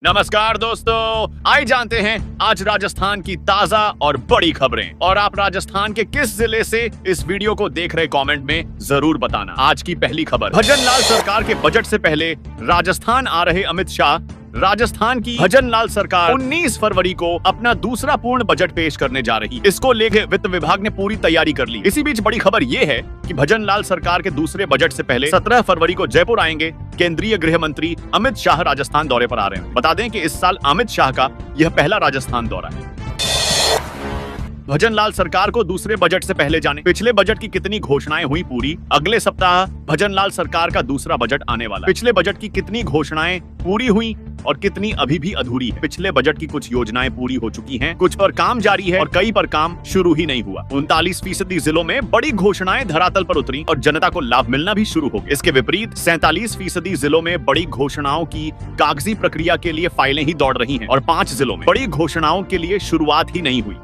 नमस्कार दोस्तों, आइए जानते हैं आज राजस्थान की ताजा और बड़ी खबरें। और आप राजस्थान के किस जिले से इस वीडियो को देख रहे कमेंट में जरूर बताना। आज की पहली खबर, भजनलाल सरकार के बजट से पहले राजस्थान आ रहे अमित शाह। राजस्थान की भजनलाल सरकार 19 फरवरी को अपना दूसरा पूर्ण बजट पेश करने जा रही है। इसको लेकर वित्त विभाग ने पूरी तैयारी कर ली। इसी बीच बड़ी खबर ये है कि भजनलाल सरकार के दूसरे बजट से पहले 17 फरवरी को जयपुर आएंगे केंद्रीय गृह मंत्री अमित शाह। राजस्थान दौरे पर आ रहे हैं। बता दें कि इस साल अमित शाह का यह पहला राजस्थान दौरा है। भजनलाल सरकार को दूसरे बजट से पहले जाने, पिछले बजट की कितनी घोषणाएं हुई पूरी। अगले सप्ताह भजनलाल सरकार का दूसरा बजट आने वाला। पिछले बजट की कितनी घोषणाएं पूरी हुई और कितनी अभी भी अधूरी है। पिछले बजट की कुछ योजनाएं पूरी हो चुकी हैं, कुछ पर काम जारी है और कई पर काम शुरू ही नहीं हुआ। 39% जिलों में बड़ी घोषणाएं धरातल पर उतरी और जनता को लाभ मिलना भी शुरू हो गया। इसके विपरीत 47% जिलों में बड़ी घोषणाओं की कागजी प्रक्रिया के लिए फाइलें ही दौड़ रही हैं और 5 जिलों में बड़ी घोषणाओं के लिए शुरुआत ही नहीं हुई।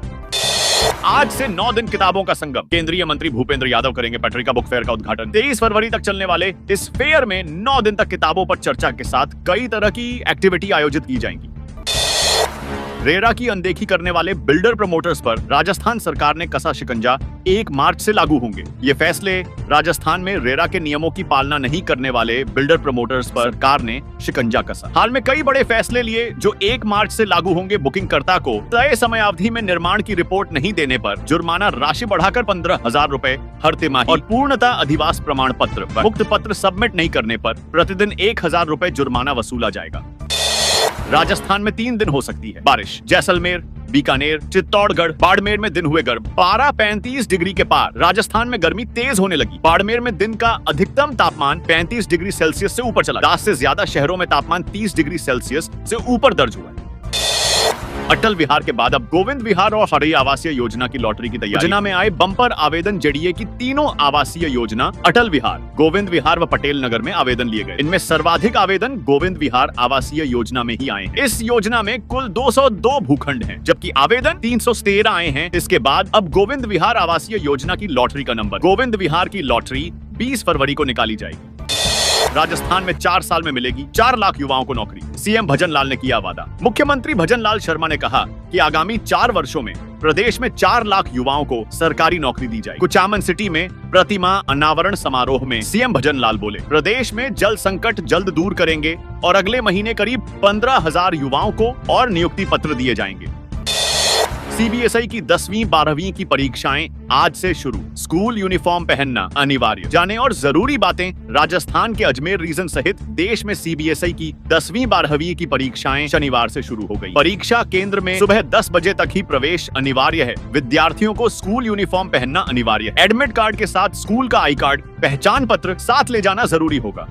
आज से 9 दिन किताबों का संगम। केंद्रीय मंत्री भूपेंद्र यादव करेंगे पटरिका बुक फेयर का उद्घाटन। 23 फरवरी तक चलने वाले इस फेयर में 9 दिन तक किताबों पर चर्चा के साथ कई तरह की एक्टिविटी आयोजित की जाएंगी। रेरा की अनदेखी करने वाले बिल्डर प्रमोटर्स पर राजस्थान सरकार ने कसा शिकंजा। 1 मार्च से लागू होंगे ये फैसले। राजस्थान में रेरा के नियमों की पालना नहीं करने वाले बिल्डर प्रमोटर्स पर सरकार ने शिकंजा कसा। हाल में कई बड़े फैसले लिए जो 1 मार्च से लागू होंगे। बुकिंगकर्ता को तय समय अवधि में निर्माण की रिपोर्ट नहीं देने पर जुर्माना राशि बढ़ाकर 15,000 रुपए हर तिमाही और पूर्णता अधिवास प्रमाण पत्र मुक्त पत्र सबमिट नहीं करने पर प्रतिदिन 1,000 रुपए जुर्माना वसूला जाएगा। राजस्थान में 3 दिन हो सकती है बारिश। जैसलमेर, बीकानेर, चित्तौड़गढ़, बाड़मेर में दिन हुए गर्म। पारा 35 डिग्री के पार। राजस्थान में गर्मी तेज होने लगी। बाड़मेर में दिन का अधिकतम तापमान 35 डिग्री सेल्सियस से ऊपर चला। 10 से ज्यादा शहरों में तापमान 30 डिग्री सेल्सियस से ऊपर दर्ज हुआ है। अटल विहार के बाद अब गोविंद विहार और हरियाणा आवासीय योजना की लॉटरी की तैयारी। योजना में आए बम्पर आवेदन जेडीए की तीनों आवासीय योजना अटल विहार, गोविंद विहार व पटेल नगर में आवेदन लिए गए। इनमें सर्वाधिक आवेदन गोविंद विहार आवासीय योजना में ही आए हैं। इस योजना में कुल 202 भूखंड हैं, जबकि आवेदन 313 आए हैं। इसके बाद अब गोविंद विहार आवासीय योजना की लॉटरी का नंबर। गोविंद विहार की लॉटरी 20 फरवरी को निकाली जाएगी। राजस्थान में 4 साल में मिलेगी 4 लाख युवाओं को नौकरी। सीएम भजनलाल ने किया वादा। मुख्यमंत्री भजनलाल शर्मा ने कहा कि आगामी 4 वर्षों में प्रदेश में 4 लाख युवाओं को सरकारी नौकरी दी जाएगी। कुचामन सिटी में प्रतिमा अनावरण समारोह में सीएम भजनलाल बोले, प्रदेश में जल संकट जल्द दूर करेंगे और अगले महीने करीब 15,000 युवाओं को और नियुक्ति पत्र दिए जाएंगे। सीबीएसई की 10वीं 12वीं की परीक्षाएं आज से शुरू। स्कूल यूनिफॉर्म पहनना अनिवार्य। जाने और जरूरी बातें। राजस्थान के अजमेर रीजन सहित देश में सीबीएसई की 10वीं 12वीं की परीक्षाएं शनिवार से शुरू हो गई। परीक्षा केंद्र में सुबह 10 बजे तक ही प्रवेश अनिवार्य है। विद्यार्थियों को स्कूल यूनिफॉर्म पहनना अनिवार्य है। एडमिट कार्ड के साथ स्कूल का आई कार्ड, पहचान पत्र साथ ले जाना जरूरी होगा।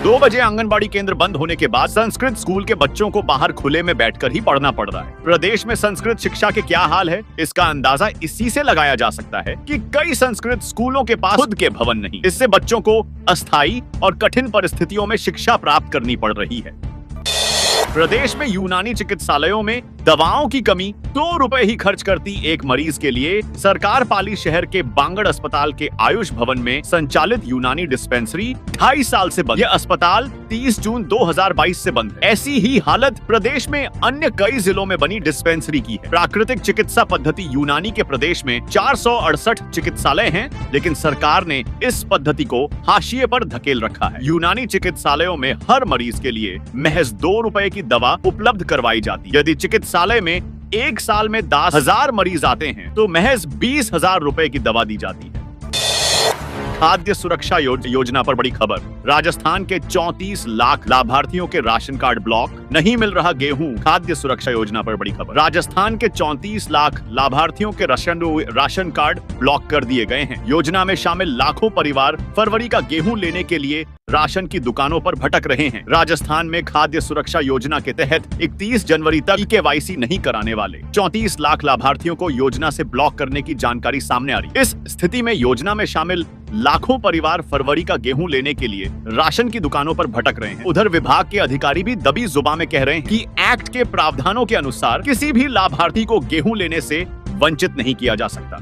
2 बजे आंगनबाड़ी केंद्र बंद होने के बाद संस्कृत स्कूल के बच्चों को बाहर खुले में बैठकर ही पढ़ना पड़ रहा है। प्रदेश में संस्कृत शिक्षा के क्या हाल है, इसका अंदाजा इसी से लगाया जा सकता है कि कई संस्कृत स्कूलों के पास खुद के भवन नहीं। इससे बच्चों को अस्थायी और कठिन परिस्थितियों में शिक्षा प्राप्त करनी पड़ रही है। प्रदेश में यूनानी चिकित्सालयों में दवाओं की कमी। 2 रुपए ही खर्च करती एक मरीज के लिए सरकार पाली शहर के बांगड़ अस्पताल के आयुष भवन में संचालित यूनानी डिस्पेंसरी 2.5 साल से बंद। यह अस्पताल 30 जून 2022 से बंद है। ऐसी ही हालत प्रदेश में अन्य कई जिलों में बनी डिस्पेंसरी की है। प्राकृतिक चिकित्सा पद्धति यूनानी के प्रदेश में 468 चिकित्सालय हैं, लेकिन सरकार ने इस पद्धति को हाशिए पर धकेल रखा है। यूनानी चिकित्सालयों में हर मरीज के लिए महज 2 रुपए की दवा उपलब्ध करवाई जाती है। यदि चिकित्सालय में 1 साल में 10,000 मरीज आते हैं तो महज 20,000 रुपए की दवा दी जाती है। खाद्य सुरक्षा योजना पर बड़ी खबर। राजस्थान के 34 लाख लाभार्थियों के राशन कार्ड ब्लॉक। नहीं मिल रहा गेहूं। खाद्य सुरक्षा योजना पर बड़ी खबर। राजस्थान के 34 लाख लाभार्थियों के राशन कार्ड ब्लॉक कर दिए गए हैं। योजना में शामिल लाखों परिवार फरवरी का गेहूं लेने के लिए राशन की दुकानों पर भटक रहे हैं। राजस्थान में खाद्य सुरक्षा योजना के तहत 31 जनवरी तक केवाईसी नहीं कराने वाले 34 लाख लाभार्थियों को योजना से ब्लॉक करने की जानकारी सामने आ रही। इस स्थिति में योजना में शामिल लाखों परिवार फरवरी का गेहूं लेने के लिए राशन की दुकानों पर भटक रहे हैं। उधर विभाग के अधिकारी भी दबी जुबान में कह रहे हैं कि एक्ट के प्रावधानों के अनुसार किसी भी लाभार्थी को गेहूं लेने से वंचित नहीं किया जा सकता।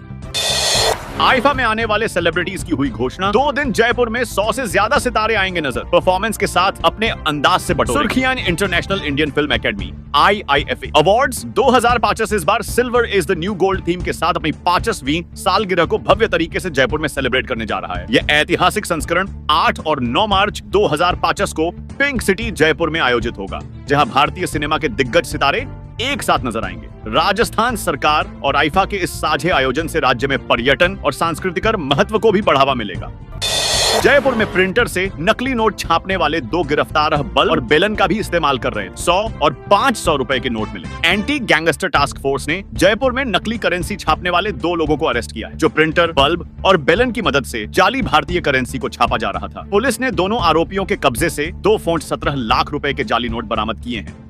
आईफा में आने वाले सेलिब्रिटीज की हुई घोषणा। 2 दिन जयपुर में 100 से ज्यादा सितारे आएंगे नजर, परफॉर्मेंस के साथ अपने अंदाज से बटोरेंगे। सुर्खियां international Indian film academy IIFA awards 2025 इस बार silver is the new gold theme के साथ अपनी 50वीं सालगिरह को भव्य तरीके से जयपुर में सेलिब्रेट करने जा रहा है। यह ऐतिहासिक संस्करण 8 और 9 मार्च 2025 को पिंक सिटी जयपुर में आयोजित होगा, जहां भारतीय सिनेमा के दिग्गज सितारे एक साथ नजर आएंगे। राजस्थान सरकार और आईफा के इस साझे आयोजन से राज्य में पर्यटन और सांस्कृतिक महत्व को भी बढ़ावा मिलेगा। जयपुर में प्रिंटर से नकली नोट छापने वाले 2 गिरफ्तार बल्ब और बेलन का भी इस्तेमाल कर रहे हैं। 100 और 500 रुपए के नोट मिले। एंटी गैंगस्टर टास्क फोर्स ने जयपुर में नकली करेंसी छापने वाले 2 लोगों को अरेस्ट किया है, जो प्रिंटर, बल्ब और बेलन की मदद से जाली भारतीय करेंसी को छापा जा रहा था। पुलिस ने दोनों आरोपियों के कब्जे से 2 फॉन्ट 17 लाख रुपए के जाली नोट बरामद किए हैं।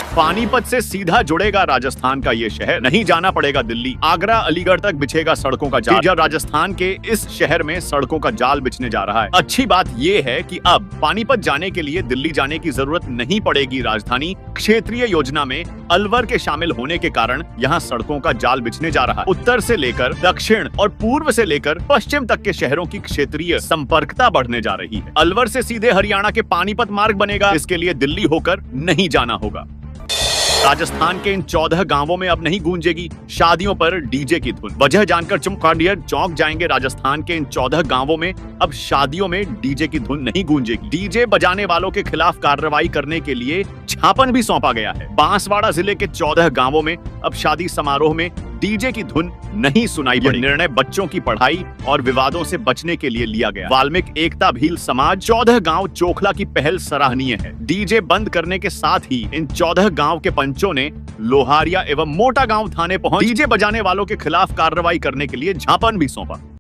पानीपत से सीधा जुड़ेगा राजस्थान का ये शहर, नहीं जाना पड़ेगा दिल्ली। आगरा अलीगढ़ तक बिछेगा सड़कों का जाल। राजस्थान के इस शहर में सड़कों का जाल बिछने जा रहा है। अच्छी बात ये है कि अब पानीपत जाने के लिए दिल्ली जाने की जरूरत नहीं पड़ेगी। राजधानी क्षेत्रीय योजना में अलवर के शामिल होने के कारण यहाँ सड़कों का जाल बिछने जा रहा है। उत्तर से लेकर दक्षिण और पूर्व से लेकर पश्चिम तक के शहरों की क्षेत्रीय संपर्कता बढ़ने जा रही है। अलवर से सीधे हरियाणा के पानीपत मार्ग बनेगा। इसके लिए दिल्ली होकर नहीं जाना होगा। राजस्थान के इन 14 गांवों में अब नहीं गूंजेगी शादियों पर डीजे की धुन। वजह जानकर चमकाडियर चौंक जाएंगे। राजस्थान के इन 14 गांवों में अब शादियों में डीजे की धुन नहीं गूंजेगी। डीजे बजाने वालों के खिलाफ कार्रवाई करने के लिए छापन भी सौंपा गया है। बांसवाड़ा जिले के 14 गांवों में अब शादी समारोह में डीजे की धुन नहीं सुनाई पड़ी। निर्णय बच्चों की पढ़ाई और विवादों से बचने के लिए लिया गया। वाल्मीकि एकता भील समाज 14 गांव चोखला की पहल सराहनीय है। डीजे बंद करने के साथ ही इन 14 गांव के पंचों ने लोहारिया एवं मोटा गांव थाने पहुंच डीजे बजाने वालों के खिलाफ कार्रवाई करने के लिए ज्ञापन भी सौंपा।